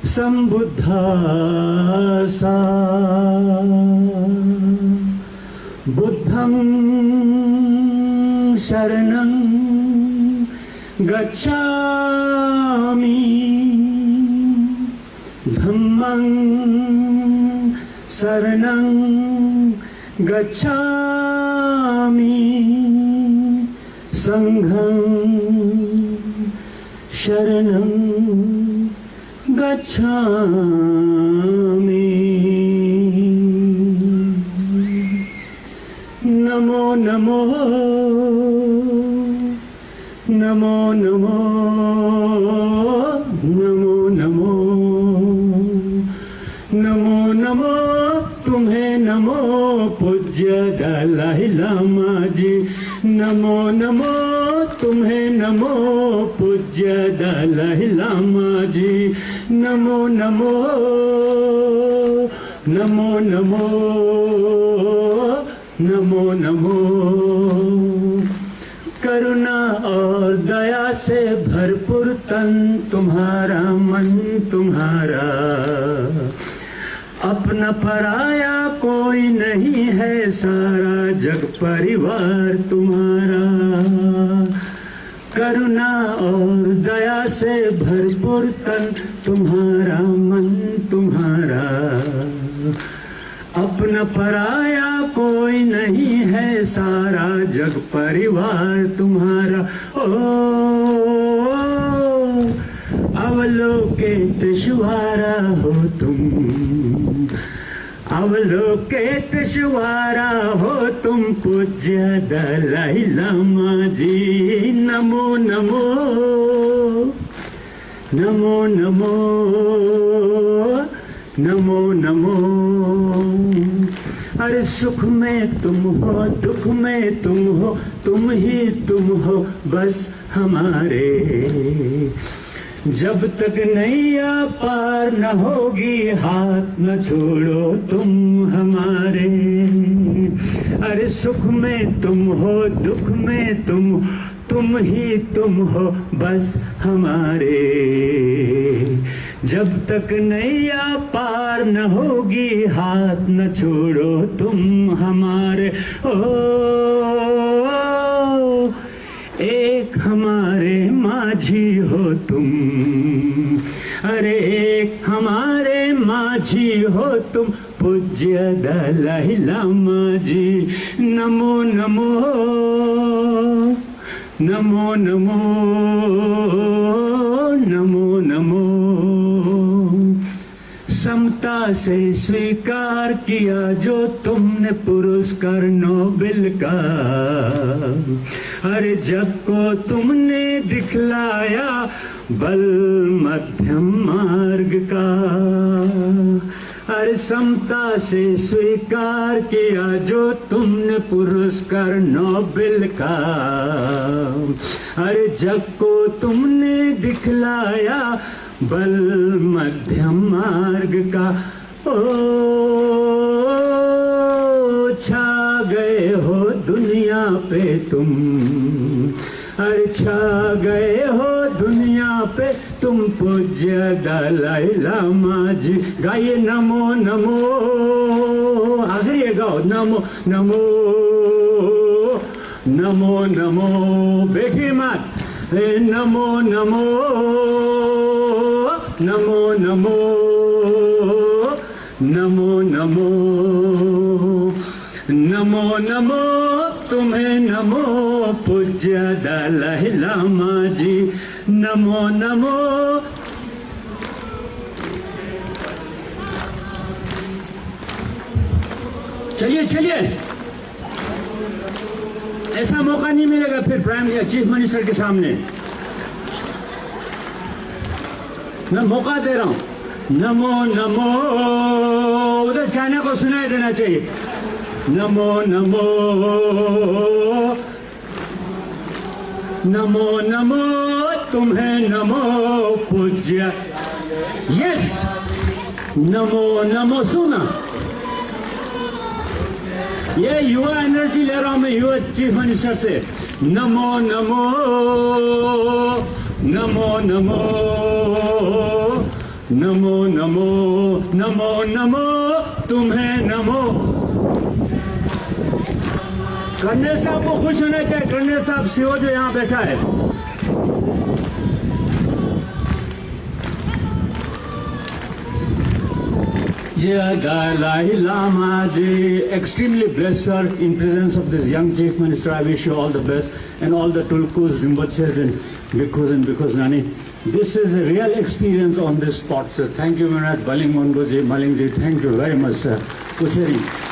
सम्बुद्धासा बुद्धं शरणं गच्छामि धम्मं शरणं गच्छामि संघं शरणं गच्छामि। नमो नमो नमो नमो नमो नमो नमो नमो तुम्हें नमो पूज्य दलाई लामा जी। नमो नमो तुम्हें नमो पूज्य दलाई लामा जी। नमो नमो नमो नमो नमो नमो। करुणा और दया से भरपूर तन तुम्हारा मन तुम्हारा, अपना पराया कोई नहीं है, सारा जग परिवार तुम्हारा। करुणा और दया से भरपूर तन तुम्हारा मन तुम्हारा, अपना पराया कोई नहीं है, सारा जग परिवार तुम्हारा। ओ अवलोकितेश्वरा हो तुम, अवलोकितेश्वरा हो तुम पूज्य दलाई लामा जी। नमो नमो नमो नमो नमो नमो। अरे सुख में तुम हो दुख में तुम हो, तुम ही तुम हो बस हमारे। जब तक नैया पार न होगी हाथ न छोड़ो तुम हमारे। अरे सुख में तुम हो दुख में तुम ही तुम हो बस हमारे। जब तक नैया पार न होगी हाथ न छोड़ो तुम हमारे। ओ एक हमारे माझी हो तुम, अरे एक हमारे माझी हो तुम पूज्य दलाई लामा जी। नमो नमो नमो नमो नमो नमो। समता से स्वीकार किया जो तुमने पुरस्कार नोबेल का, हर जग को तुमने दिखलाया बल मध्यम मार्ग का। हर समता से स्वीकार किया जो तुमने पुरस्कार नोबेल का, हर जग को तुमने दिखलाया बल मध्यम मार्ग का। ओ छा गए हो दुनिया पे तुम, अरे छा गए हो दुनिया पे तुम पूज्य दलाई लामा जी। गाइए नमो नमो, आखिर ये गाओ नमो नमो नमो नमो। बैठिए मत, नमो नमो नमो नमो नमो नमो नमो नमो तुम्हें नमो पूज्य दलाई लामा जी। नमो नमो। चलिए चलिए, ऐसा मौका नहीं मिलेगा फिर चीफ मिनिस्टर के सामने। मैं मौका दे रहा हूं। नमो नमो, उधर चाइना को सुनाई देना चाहिए। नमो नमो नमो नमो तुम्हें नमो पूज्य। यस, नमो नमो। सुना, ये युवा एनर्जी ले रहा हूं मैं युवा चीफ मिनिस्टर से। नमो नमो नमो नमो नमो नमो नमो नमो तुम्हें नमो। कर्नल साहब को खुश होना चाहिए। कर्नल साहब सीओ जो यहाँ बैठा है, Dalai Lama ji, extremely blessed sir, in presence of this young chief minister. I wish you all the best, and all the Tulkus, Rinpoches and Bhikkhus Nani. This is a real experience on this spot, sir. Thank you very much, Baling Mongo ji, Maling ji. Thank you very much, sir. Kucheri.